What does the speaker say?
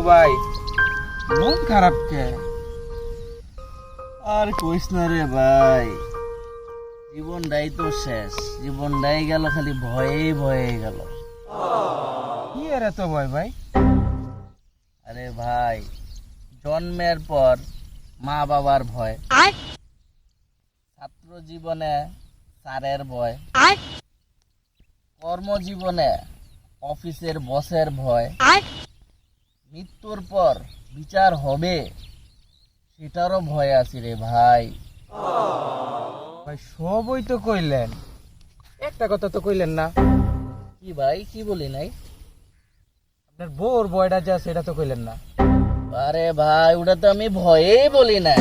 ভাই? মন খারাপ কে? আর কইস না রে ভাই, জীবনটাই তো শেষ, জীবনটাই গেল খালি ভয়ে ভয়ে গেল। কি এর এত ভয় ভাই? আরে ভাই, জন্মের পর মা বাবার ভয়, ছাত্র জীবনে স্যারের ভয়, কর্মজীবনে অফিসের বসের ভয়, মৃত্যুর পর বিচার হবে সেটারও ভয় আছে রে ভাই। ভাই সবই তো কইলেন, একটা কথা তো কইলেন না। কি ভাই, কি বলি নাই? আপনার বউর ভয়টা যা সেটা তো কইলেন না। আরে ভাই, ওটা তো আমি ভয়েই বলি না।